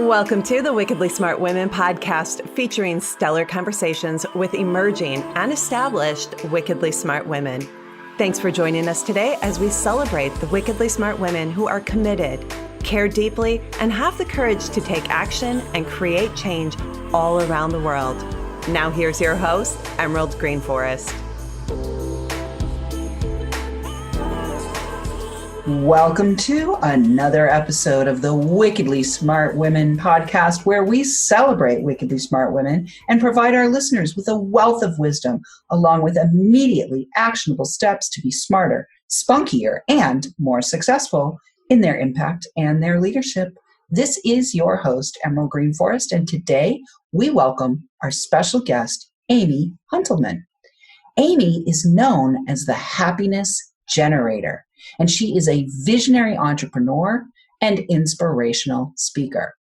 Welcome to the Wickedly Smart Women podcast, featuring stellar conversations with emerging and established wickedly smart women. Thanks for joining us today as we celebrate the wickedly smart women who are committed, care deeply, and have the courage to take action and create change all around the world. Now here's your host, Emerald Greenforest. Welcome to another episode of the Wickedly Smart Women podcast, where we celebrate wickedly smart women and provide our listeners with a wealth of wisdom, along with immediately actionable steps to be smarter, spunkier, and more successful in their impact and their leadership. This is your host, Emerald Greenforest, and today we welcome our special guest, Amy Huentelman. Amy is known as the happiness generator, and she is a visionary entrepreneur and inspirational speaker.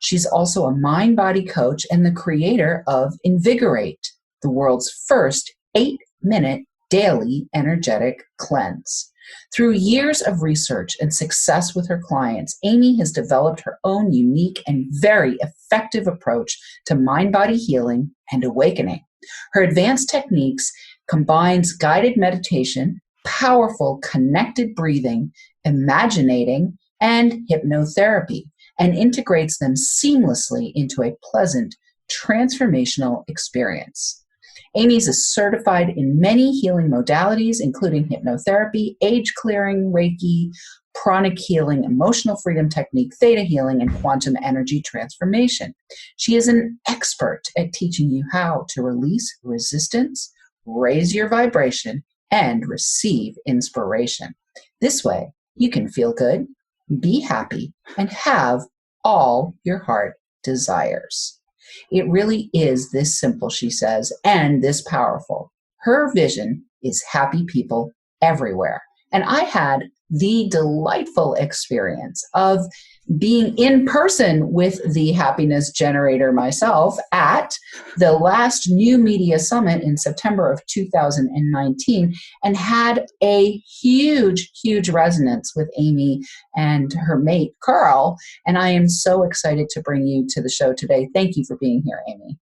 She's also a mind-body coach and the creator of Invigorate, the world's first 8-minute daily energetic cleanse. Through years of research and success with her clients, Amy has developed her own unique and very effective approach to mind-body healing and awakening. Her advanced techniques combines guided meditation, powerful connected breathing, imaginating, and hypnotherapy, and integrates them seamlessly into a pleasant, transformational experience. Amy's is certified in many healing modalities, including hypnotherapy, age clearing, Reiki, pranic healing, emotional freedom technique, theta healing, and quantum energy transformation. She is an expert at teaching you how to release resistance, raise your vibration, and receive inspiration. This way, you can feel good, be happy, and have all your heart desires. It really is this simple, she says, and this powerful. Her vision is happy people everywhere. And I had the delightful experience of being in person with the happiness generator myself at the last New Media Summit in September of 2019, and had a huge, huge resonance with Amy and her mate, Carl. And I am so excited to bring you to the show today. Thank you for being here, Amy.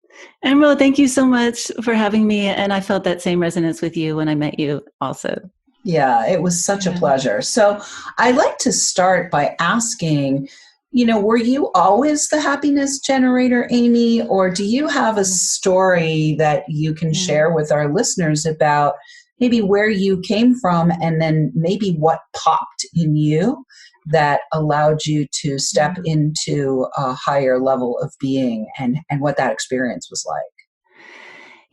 Emerald, thank you so much for having me. And I felt that same resonance with you when I met you also. Yeah, it was such a pleasure. So I'd like to start by asking, were you always the happiness generator, Amy, or do you have a story that you can share with our listeners about maybe where you came from and then maybe what popped in you that allowed you to step into a higher level of being and what that experience was like?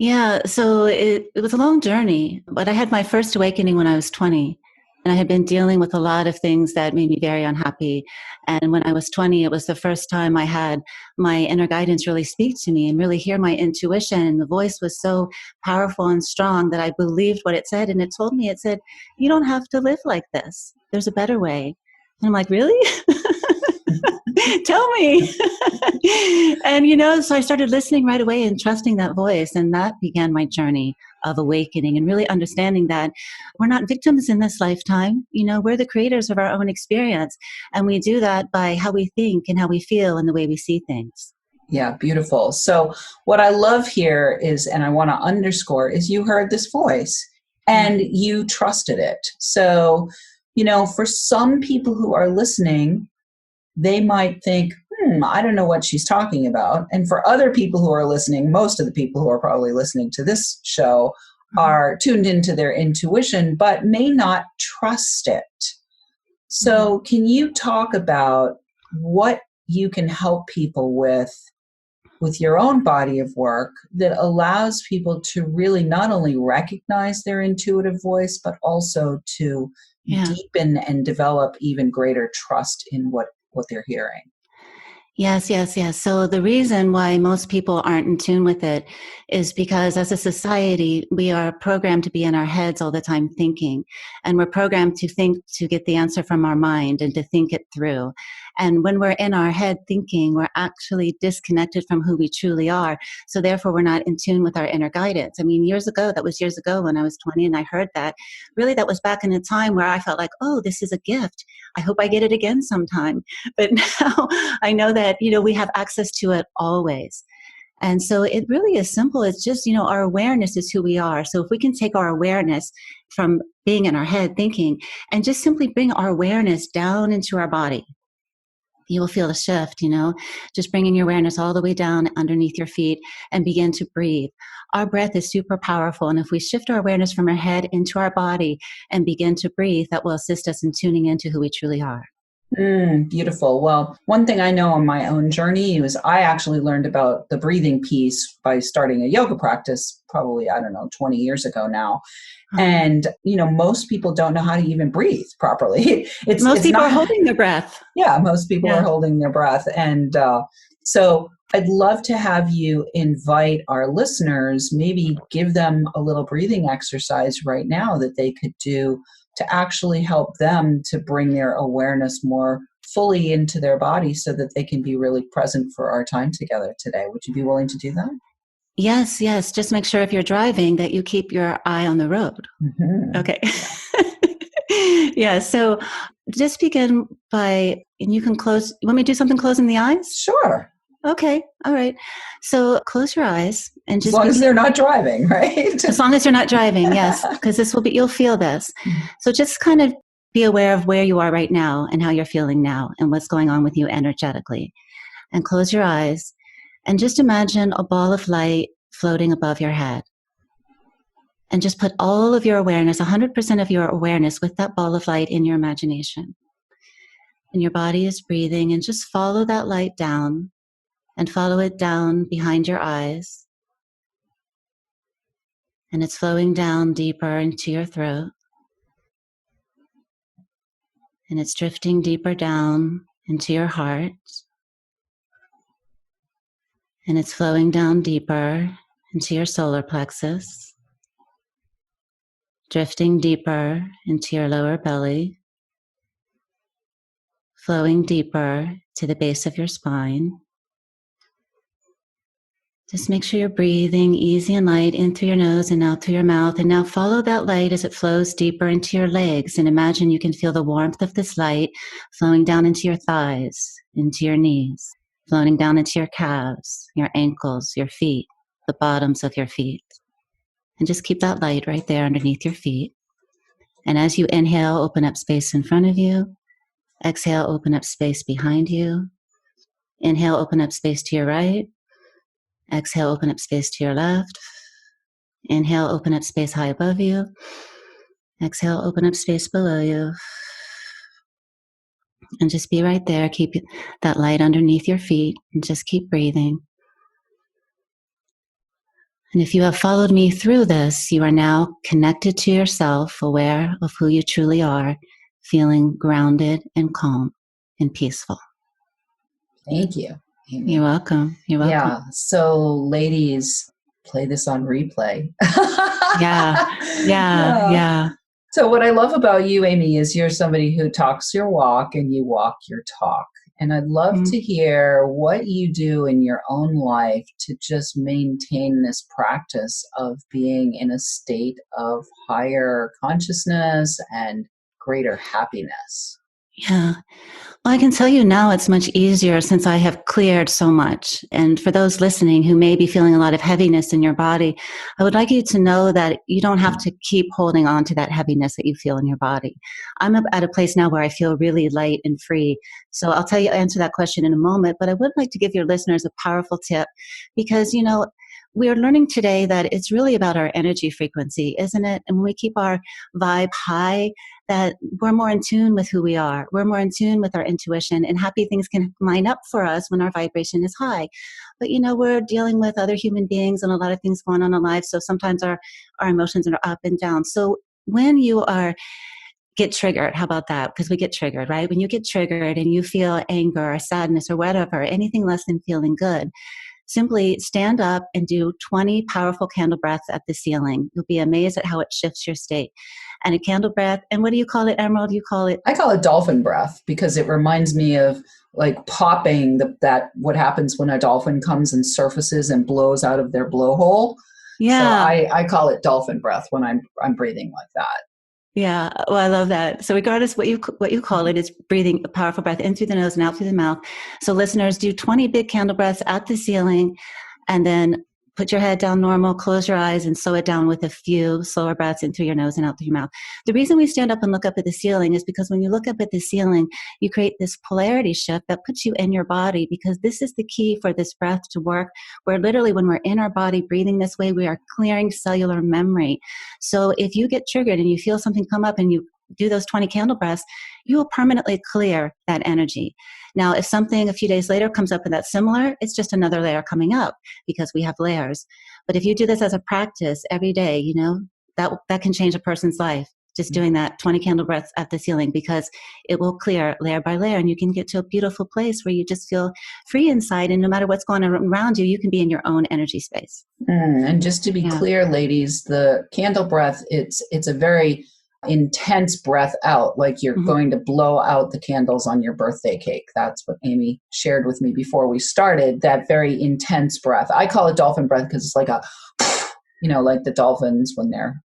Yeah, so it was a long journey, but I had my first awakening when I was 20, and I had been dealing with a lot of things that made me very unhappy. And when I was 20, it was the first time I had my inner guidance really speak to me and really hear my intuition. And the voice was so powerful and strong that I believed what it said. And it said, you don't have to live like this. There's a better way. And I'm like, really? Tell me. And, so I started listening right away and trusting that voice. And that began my journey of awakening and really understanding that we're not victims in this lifetime. We're the creators of our own experience. And we do that by how we think and how we feel and the way we see things. Yeah, beautiful. So what I love here is, and I want to underscore, is you heard this voice and you trusted it. So, for some people who are listening, they might think, I don't know what she's talking about. And for other people who are listening, most of the people who are probably listening to this show are tuned into their intuition, but may not trust it. So can you talk about what you can help people with your own body of work that allows people to really not only recognize their intuitive voice, but also to deepen and develop even greater trust in what they're hearing? Yes. So the reason why most people aren't in tune with it is because as a society, we are programmed to be in our heads all the time thinking, and we're programmed to think to get the answer from our mind and to think it through. And when we're in our head thinking, we're actually disconnected from who we truly are. So therefore, we're not in tune with our inner guidance. I mean, years ago when I was 20 and I heard that, really that was back in a time where I felt like, oh, this is a gift. I hope I get it again sometime. But now I know that that, we have access to it always. And so it really is simple. It's just, our awareness is who we are. So if we can take our awareness from being in our head thinking and just simply bring our awareness down into our body, you will feel a shift, just bringing your awareness all the way down underneath your feet and begin to breathe. Our breath is super powerful. And if we shift our awareness from our head into our body and begin to breathe, that will assist us in tuning into who we truly are. Beautiful. Well, one thing I know on my own journey was I actually learned about the breathing piece by starting a yoga practice probably, 20 years ago now. And, most people don't know how to even breathe properly. Most people are holding their breath. Yeah, most people are holding their breath. And so I'd love to have you invite our listeners, maybe give them a little breathing exercise right now that they could do to actually help them to bring their awareness more fully into their body so that they can be really present for our time together today. Would you be willing to do that? Yes. Just make sure if you're driving that you keep your eye on the road. Mm-hmm. Okay. Yeah. So just begin by, and you can close. You want me to do something closing the eyes? Sure. Okay. All right. So close your eyes and just as long as they're not driving, right? As long as you're not driving, yes, because you'll feel this. So just kind of be aware of where you are right now and how you're feeling now and what's going on with you energetically. And close your eyes and just imagine a ball of light floating above your head. And just put all of your awareness, 100% of your awareness with that ball of light in your imagination. And your body is breathing, and just follow that light down and follow it down behind your eyes. And it's flowing down deeper into your throat. And it's drifting deeper down into your heart. And it's flowing down deeper into your solar plexus. Drifting deeper into your lower belly. Flowing deeper to the base of your spine. Just make sure you're breathing easy and light in through your nose and out through your mouth. And now follow that light as it flows deeper into your legs. And imagine you can feel the warmth of this light flowing down into your thighs, into your knees, flowing down into your calves, your ankles, your feet, the bottoms of your feet. And just keep that light right there underneath your feet. And as you inhale, open up space in front of you. Exhale, open up space behind you. Inhale, open up space to your right. Exhale, open up space to your left. Inhale, open up space high above you. Exhale, open up space below you. And just be right there. Keep that light underneath your feet and just keep breathing. And if you have followed me through this, you are now connected to yourself, aware of who you truly are, feeling grounded and calm and peaceful. Thank you, Amy. You're welcome. You're welcome. Yeah. So ladies, play this on replay. Yeah. So what I love about you, Amy, is you're somebody who talks your walk and you walk your talk. And I'd love to hear what you do in your own life to just maintain this practice of being in a state of higher consciousness and greater happiness. Yeah. Well, I can tell you now it's much easier since I have cleared so much. And for those listening who may be feeling a lot of heaviness in your body, I would like you to know that you don't have to keep holding on to that heaviness that you feel in your body. I'm at a place now where I feel really light and free. So I'll answer that question in a moment, but I would like to give your listeners a powerful tip because, we are learning today that it's really about our energy frequency, isn't it? And when we keep our vibe high, that we're more in tune with who we are. We're more in tune with our intuition, and happy things can line up for us when our vibration is high. But, we're dealing with other human beings and a lot of things going on in life. So sometimes our emotions are up and down. So when you get triggered, how about that? Because we get triggered, right? When you get triggered and you feel anger or sadness or whatever, anything less than feeling good, simply stand up and do 20 powerful candle breaths at the ceiling. You'll be amazed at how it shifts your state. And a candle breath, and what do you call it, Emerald? You call it? I call it dolphin breath because it reminds me of like popping that what happens when a dolphin comes and surfaces and blows out of their blowhole. Yeah. So I call it dolphin breath when I'm breathing like that. Yeah. Well, I love that. So regardless what you call it, it's breathing a powerful breath in through the nose and out through the mouth. So listeners, do 20 big candle breaths at the ceiling, and then put your head down normal, close your eyes, and slow it down with a few slower breaths in through your nose and out through your mouth. The reason we stand up and look up at the ceiling is because when you look up at the ceiling, you create this polarity shift that puts you in your body, because this is the key for this breath to work, where literally when we're in our body breathing this way, we are clearing cellular memory. So if you get triggered and you feel something come up and you do those 20 candle breaths, you will permanently clear that energy. Now, if something a few days later comes up and that's similar, it's just another layer coming up, because we have layers. But if you do this as a practice every day, you know, that can change a person's life, just doing that 20 candle breaths at the ceiling, because it will clear layer by layer, and you can get to a beautiful place where you just feel free inside, and no matter what's going on around you, you can be in your own energy space. And just to be clear, ladies, the candle breath, it's a very intense breath out, like you're going to blow out the candles on your birthday cake. That's what Amy shared with me before we started, that very intense breath. I call it dolphin breath because it's like a, you know, like the dolphins when they're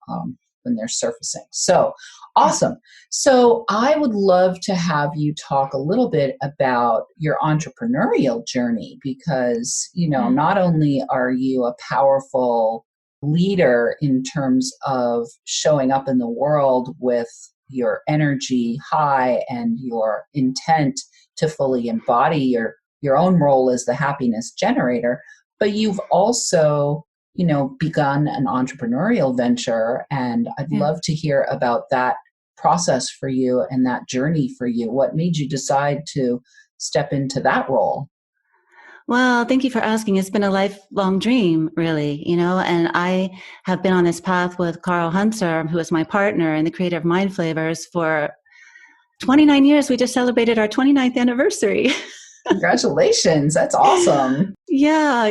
surfacing. So awesome. So I would love to have you talk a little bit about your entrepreneurial journey, because, you know, not only are you a powerful leader in terms of showing up in the world with your energy high and your intent to fully embody your own role as the happiness generator, but you've also, you know, begun an entrepreneurial venture. And I'd love to hear about that process for you and that journey for you. What made you decide to step into that role? Well, thank you for asking. It's been a lifelong dream, really, you know, and I have been on this path with Carl Hunter, who is my partner and the creator of MindFlavors, for 29 years. We just celebrated our 29th anniversary. Congratulations. That's awesome. Yeah.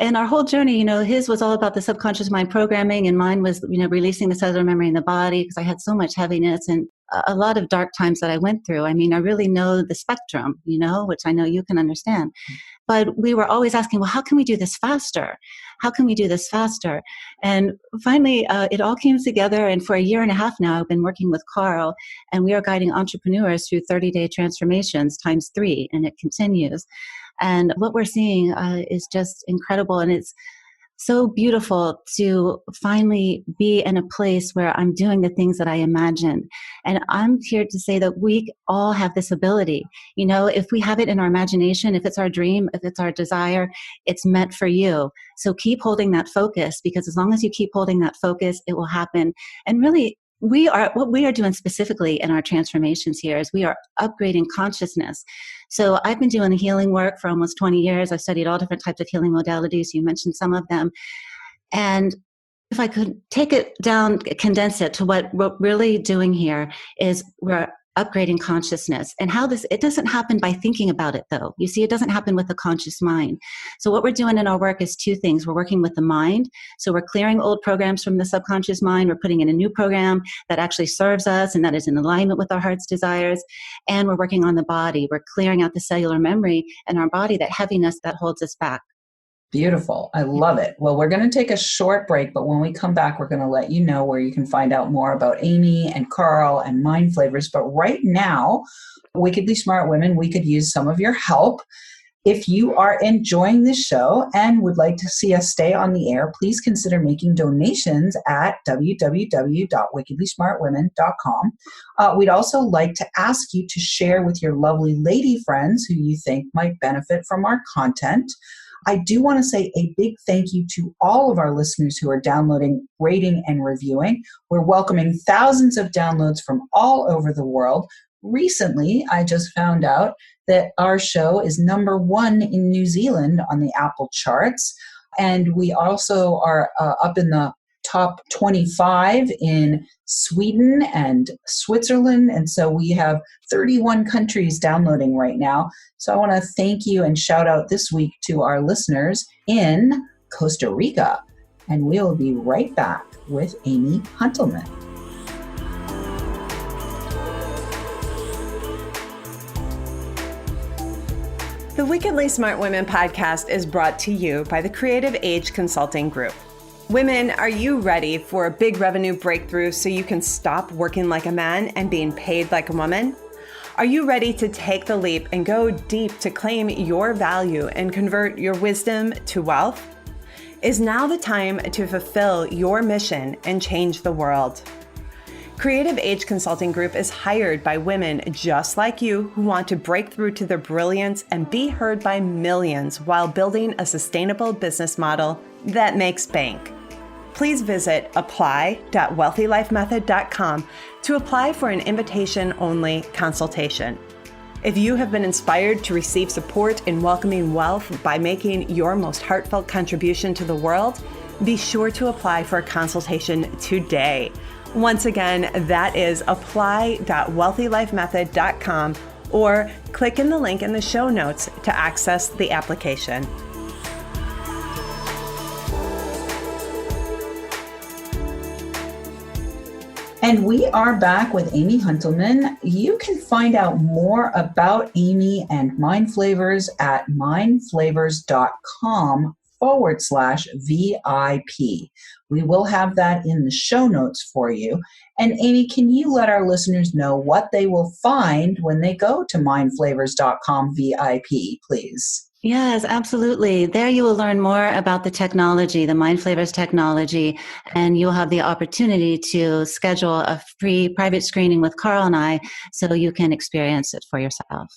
And our whole journey, you know, his was all about the subconscious mind programming, and mine was, you know, releasing the cellular memory in the body, because I had so much heaviness and a lot of dark times that I went through. I mean, I really know the spectrum, you know, which I know you can understand. But we were always asking, well, how can we do this faster? How can we do this faster? And finally, it all came together. And for a year and a half now, I've been working with Carl, and we are guiding entrepreneurs through 30-day transformations times 3, and it continues. And what we're seeing is just incredible. And it's so beautiful to finally be in a place where I'm doing the things that I imagined. And I'm here to say that we all have this ability. You know, if we have it in our imagination, if it's our dream, if it's our desire, it's meant for you. So keep holding that focus, because as long as you keep holding that focus, it will happen. And really, what we are doing specifically in our transformations here is we are upgrading consciousness. So I've been doing the healing work for almost 20 years. I've studied all different types of healing modalities. You mentioned some of them. And if I could take it down, condense it to what we're really doing here is we're upgrading consciousness. And how it doesn't happen by thinking about it, though. You see, it doesn't happen with the conscious mind. So what we're doing in our work is 2 things. We're working with the mind. So we're clearing old programs from the subconscious mind. We're putting in a new program that actually serves us and that is in alignment with our heart's desires. And we're working on the body. We're clearing out the cellular memory in our body, that heaviness that holds us back. Beautiful. I love it. Well, we're going to take a short break, but when we come back, we're going to let you know where you can find out more about Amy and Carl and MindFlavors. But right now, Wickedly Smart Women, we could use some of your help. If you are enjoying this show and would like to see us stay on the air, please consider making donations at www.wickedlysmartwomen.com. We'd also like to ask you to share with your lovely lady friends who you think might benefit from our content. I do want to say a big thank you to all of our listeners who are downloading, rating, and reviewing. We're welcoming thousands of downloads from all over the world. Recently, I just found out that our show is number 1 in New Zealand on the Apple charts. And we also are up in the top 25 in Sweden and Switzerland. And so we have 31 countries downloading right now. So I want to thank you and shout out this week to our listeners in Costa Rica. And we'll be right back with Amy Huentelman. The Wickedly Smart Women podcast is brought to you by the Creative Age Consulting Group. Women, are you ready for a big revenue breakthrough so you can stop working like a man and being paid like a woman? Are you ready to take the leap and go deep to claim your value and convert your wisdom to wealth? Is now the time to fulfill your mission and change the world? Creative Age Consulting Group is hired by women just like you who want to break through to their brilliance and be heard by millions while building a sustainable business model that makes bank. Please visit apply.wealthylifemethod.com to apply for an invitation-only consultation. If you have been inspired to receive support in welcoming wealth by making your most heartfelt contribution to the world, be sure to apply for a consultation today. Once again, that is apply.wealthylifemethod.com or click in the link in the show notes to access the application. And we are back with Amy Huentelman. You can find out more about Amy and MindFlavors at mindflavors.com/VIP. We will have that in the show notes for you. And Amy, can you let our listeners know what they will find when they go to mindflavors.com VIP, please? Yes, absolutely. There you will learn more about the technology, the MindFlavors technology, and you'll have the opportunity to schedule a free private screening with Carl and I so you can experience it for yourself.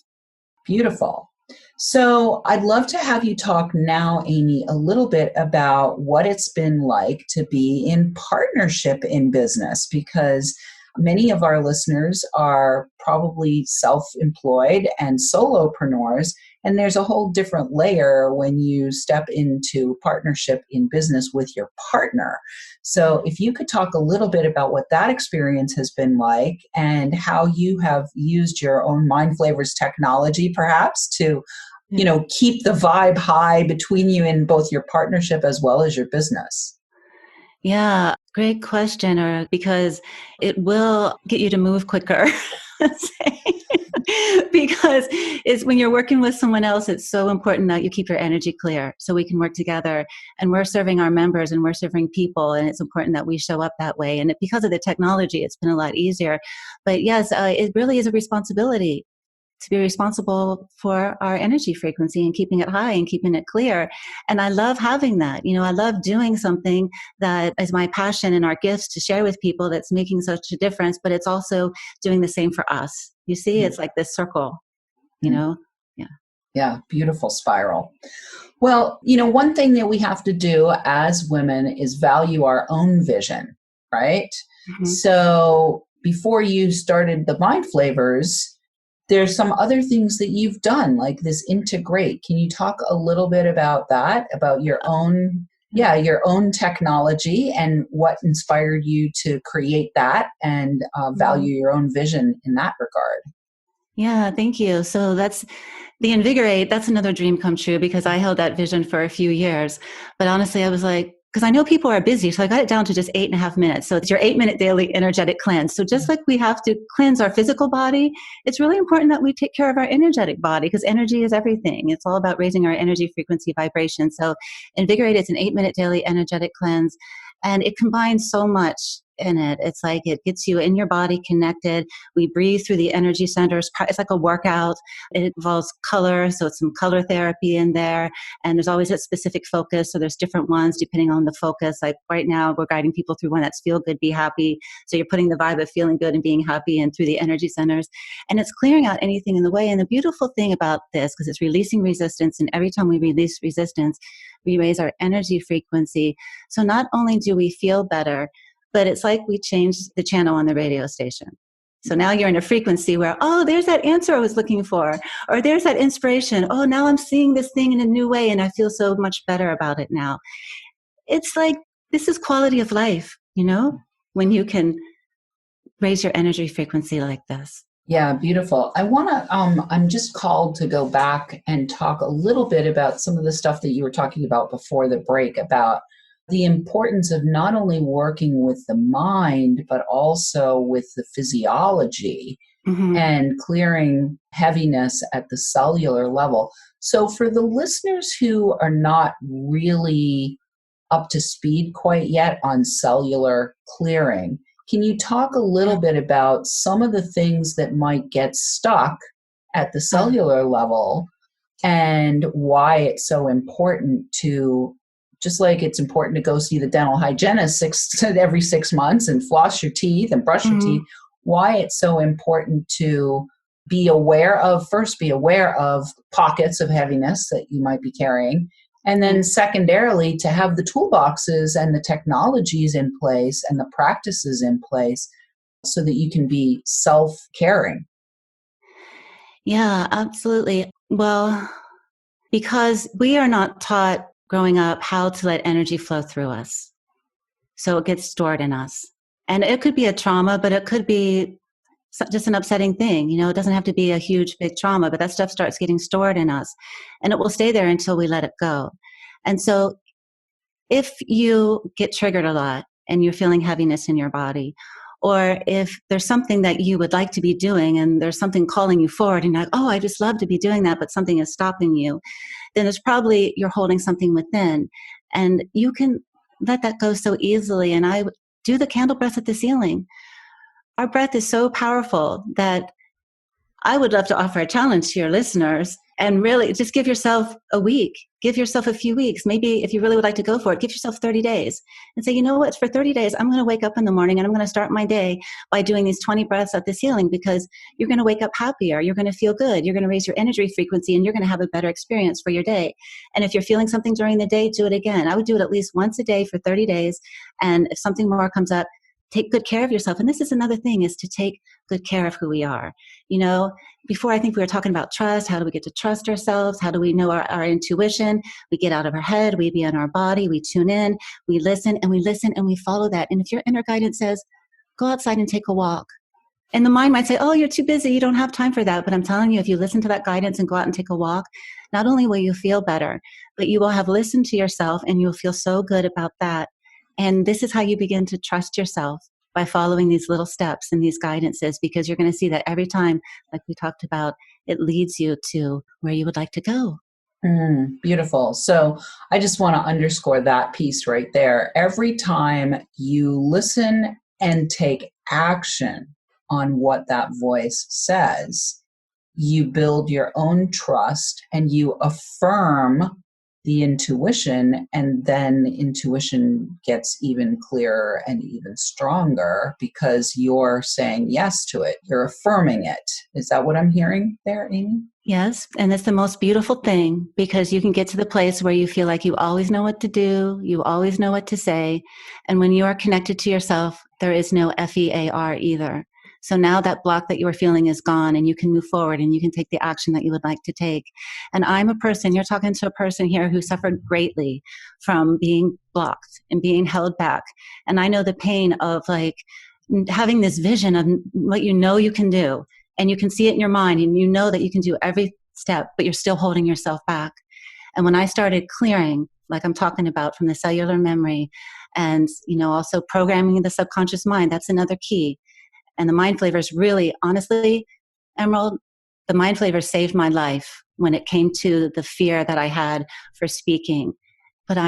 Beautiful. So I'd love to have you talk now, Amy, a little bit about what it's been like to be in partnership in business, because many of our listeners are probably self-employed and solopreneurs, and there's a whole different layer when you step into partnership in business with your partner. So if you could talk a little bit about what that experience has been like and how you have used your own MindFlavors technology perhaps to, keep the vibe high between you in both your partnership as well as your business. Yeah, great question, or because it will get you to move quicker. Because it's when you're working with someone else, it's so important that you keep your energy clear so we can work together. And we're serving our members and we're serving people, and it's important that we show up that way. And because of the technology, it's been a lot easier. But yes, it really is a responsibility to be responsible for our energy frequency and keeping it high and keeping it clear. And I love having that. I love doing something that is my passion and our gifts to share with people that's making such a difference, but it's also doing the same for us. You see, it's like this circle, Yeah. Yeah, beautiful spiral. Well, one thing that we have to do as women is value our own vision, right? Mm-hmm. So before you started the MindFlavors, there's some other things that you've done, like this integrate. Can you talk a little bit about that, about your own technology and what inspired you to create that and value your own vision in that regard? Yeah, thank you. So that's the Invigorate. That's another dream come true because I held that vision for a few years. But honestly, I was like, because I know people are busy, so I got it down to just 8.5 minutes. So it's your 8-minute daily energetic cleanse. So just like we have to cleanse our physical body, it's really important that we take care of our energetic body because energy is everything. It's all about raising our energy frequency vibration. So Invigorate is an 8-minute daily energetic cleanse, and it combines so much in it. It's like it gets you in your body connected. We breathe through the energy centers. It's like a workout. It involves color, so it's some color therapy in there. And there's always a specific focus. So there's different ones depending on the focus. Like right now, we're guiding people through one that's feel good, be happy. So you're putting the vibe of feeling good and being happy and through the energy centers. And it's clearing out anything in the way. And the beautiful thing about this, because it's releasing resistance, and every time we release resistance, we raise our energy frequency. So not only do we feel better, but it's like we changed the channel on the radio station. So now you're in a frequency where, oh, there's that answer I was looking for, or there's that inspiration. Oh, now I'm seeing this thing in a new way and I feel so much better about it now. It's like, this is quality of life, when you can raise your energy frequency like this. Yeah, beautiful. I'm just called to go back and talk a little bit about some of the stuff that you were talking about before the break about the importance of not only working with the mind, but also with the physiology and clearing heaviness at the cellular level. So for the listeners who are not really up to speed quite yet on cellular clearing. Can you talk a little bit about some of the things that might get stuck at the cellular level and why it's so important to, just like it's important to go see the dental hygienist every 6 months and floss your teeth and brush your teeth, why it's so important to be aware of pockets of heaviness that you might be carrying. And then secondarily, to have the toolboxes and the technologies in place and the practices in place so that you can be self-caring. Yeah, absolutely. Well, because we are not taught growing up how to let energy flow through us. So it gets stored in us. And it could be a trauma, but it could be just an upsetting thing. It doesn't have to be a huge, big trauma, but that stuff starts getting stored in us and it will stay there until we let it go. And so if you get triggered a lot and you're feeling heaviness in your body, or if there's something that you would like to be doing and there's something calling you forward and you're like, oh, I just love to be doing that, but something is stopping you, then it's probably you're holding something within. And you can let that go so easily. And I do the candle breath at the ceiling. Our breath is so powerful that I would love to offer a challenge to your listeners and really just give yourself a week, give yourself a few weeks. Maybe if you really would like to go for it, give yourself 30 days and say, you know what, for 30 days, I'm going to wake up in the morning and I'm going to start my day by doing these 20 breaths at the ceiling, because you're going to wake up happier. You're going to feel good. You're going to raise your energy frequency and you're going to have a better experience for your day. And if you're feeling something during the day, do it again. I would do it at least once a day for 30 days. And if something more comes up, take good care of yourself. And this is another thing, is to take good care of who we are. Before, I think we were talking about trust. How do we get to trust ourselves? How do we know our intuition? We get out of our head, we be in our body, we tune in, we listen and we follow that. And if your inner guidance says, go outside and take a walk, and the mind might say, oh, you're too busy, you don't have time for that. But I'm telling you, if you listen to that guidance and go out and take a walk, not only will you feel better, but you will have listened to yourself and you'll feel so good about that. And this is how you begin to trust yourself, by following these little steps and these guidances, because you're going to see that every time, like we talked about, it leads you to where you would like to go. Beautiful. So I just want to underscore that piece right there. Every time you listen and take action on what that voice says, you build your own trust and you affirm the intuition, and then intuition gets even clearer and even stronger because you're saying yes to it. You're affirming it. Is that what I'm hearing there, Amy? Yes. And it's the most beautiful thing, because you can get to the place where you feel like you always know what to do. You always know what to say. And when you are connected to yourself, there is no FEAR either. So now that block that you were feeling is gone, and you can move forward and you can take the action that you would like to take. And I'm a person, you're talking to a person here who suffered greatly from being blocked and being held back. And I know the pain of having this vision of what you can do, and you can see it in your mind and you know that you can do every step, but you're still holding yourself back. And when I started clearing, like I'm talking about, from the cellular memory and, also programming the subconscious mind, that's another key. And the MindFlavors really, honestly, Emerald, the MindFlavors saved my life when it came to the fear that I had for speaking. But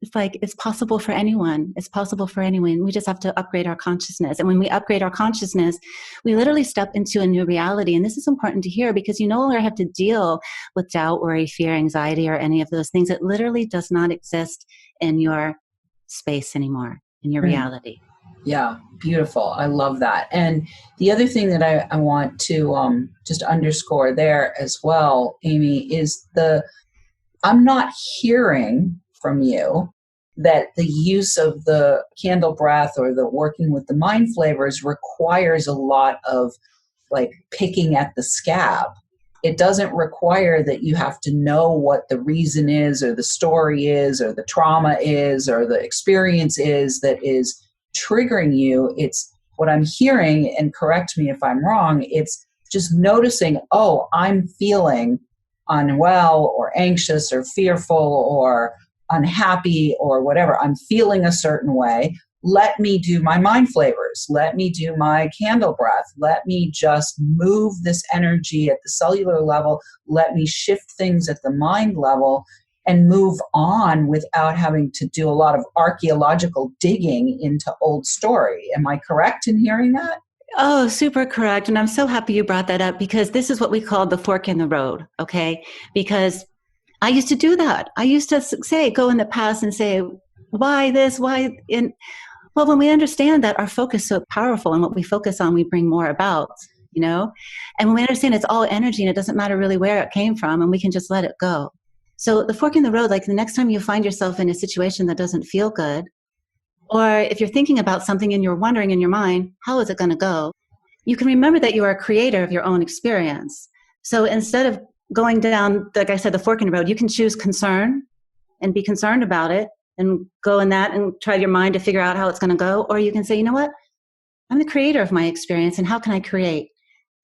it's possible for anyone. It's possible for anyone. We just have to upgrade our consciousness. And when we upgrade our consciousness, we literally step into a new reality. And this is important to hear, because you no longer have to deal with doubt, worry, fear, anxiety, or any of those things. It literally does not exist in your space anymore, in your reality. Yeah, beautiful. I love that. And the other thing that I want to just underscore there as well, Amy, is I'm not hearing from you that the use of the candle breath or the working with the MindFlavors requires a lot of picking at the scab. It doesn't require that you have to know what the reason is or the story is or the trauma is or the experience is that is triggering you. It's what I'm hearing, and correct me if I'm wrong, it's just noticing, oh, I'm feeling unwell or anxious or fearful or unhappy or whatever. I'm feeling a certain way. Let me do my MindFlavors. Let me do my candle breath. Let me just move this energy at the cellular level. Let me shift things at the mind level. and move on without having to do a lot of archaeological digging into old story. Am I correct in hearing that? Oh, super correct. And I'm so happy you brought that up, because this is what we call the fork in the road. Okay. Because I used to do that. I used to go in the past and say, why this, why in, well, when we understand that our focus is so powerful and what we focus on, we bring more about, and when we understand it's all energy and it doesn't matter really where it came from, and we can just let it go. So the fork in the road, like the next time you find yourself in a situation that doesn't feel good, or if you're thinking about something and you're wondering in your mind, how is it going to go? You can remember that you are a creator of your own experience. So instead of going down, like I said, the fork in the road, you can choose concern and be concerned about it and go in that and try your mind to figure out how it's going to go. Or you can say, you know what? I'm the creator of my experience, and how can I create?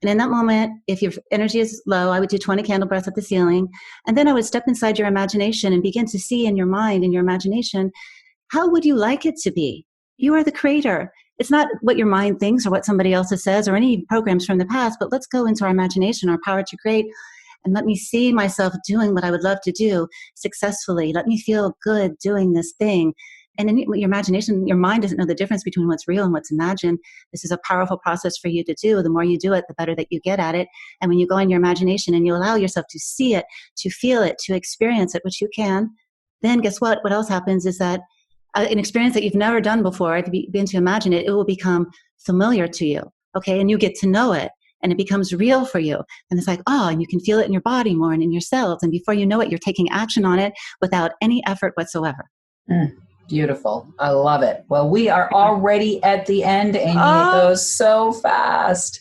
And in that moment, if your energy is low, I would do 20 candle breaths at the ceiling. And then I would step inside your imagination and begin to see in your mind, in your imagination, how would you like it to be? You are the creator. It's not what your mind thinks or what somebody else says or any programs from the past, but let's go into our imagination, our power to create, and let me see myself doing what I would love to do successfully. Let me feel good doing this thing. And in your imagination, your mind doesn't know the difference between what's real and what's imagined. This is a powerful process for you to do. The more you do it, the better that you get at it. And when you go in your imagination and you allow yourself to see it, to feel it, to experience it, which you can, then guess what? What else happens is that an experience that you've never done before, to begin to imagine it, it will become familiar to you. Okay. And you get to know it. And it becomes real for you. And it's like, oh, and you can feel it in your body more and in your cells. And before you know it, you're taking action on it without any effort whatsoever. Beautiful. I love it. Well, we are already at the end, Amy. It goes so fast.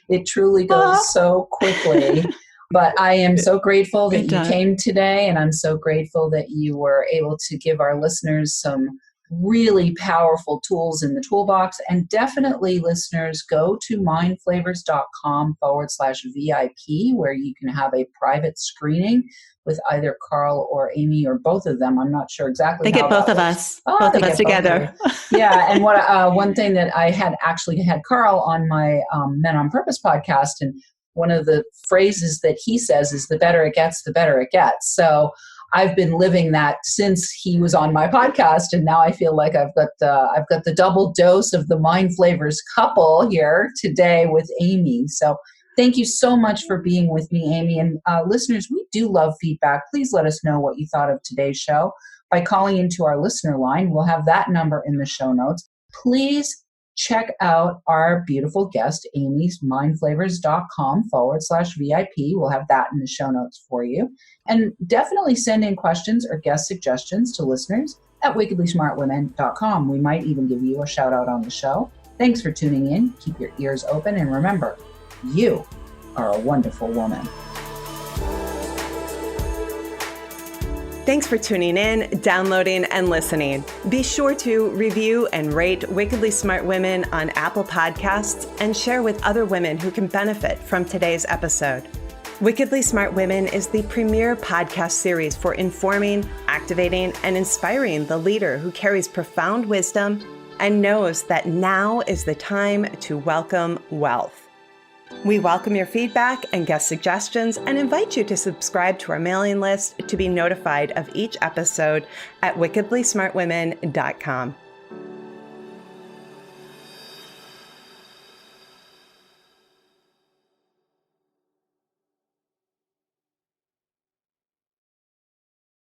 It truly goes so quickly. But I am so grateful that you came today. And I'm so grateful that you were able to give our listeners some really powerful tools in the toolbox. And definitely, listeners, go to mindflavors.com/VIP, where you can have a private screening with either Carl or Amy or both of them. I'm not sure exactly. They get both of us. Both of us together. Yeah. And one thing that I had actually had Carl on my Men on Purpose podcast, and one of the phrases that he says is, the better it gets, the better it gets. So I've been living that since he was on my podcast, and now I feel like I've got the double dose of the MindFlavors couple here today with Amy. So thank you so much for being with me, Amy. And listeners, we do love feedback. Please let us know what you thought of today's show by calling into our listener line. We'll have that number in the show notes. Please check out our beautiful guest, Amy's mindflavors.com/VIP. We'll have that in the show notes for you. And definitely send in questions or guest suggestions to listeners at wickedlysmartwomen.com. We might even give you a shout out on the show. Thanks for tuning in. Keep your ears open. And remember, you are a wonderful woman. Thanks for tuning in, downloading, and listening. Be sure to review and rate Wickedly Smart Women on Apple Podcasts and share with other women who can benefit from today's episode. Wickedly Smart Women is the premier podcast series for informing, activating, and inspiring the leader who carries profound wisdom and knows that now is the time to welcome wealth. We welcome your feedback and guest suggestions and invite you to subscribe to our mailing list to be notified of each episode at wickedlysmartwomen.com.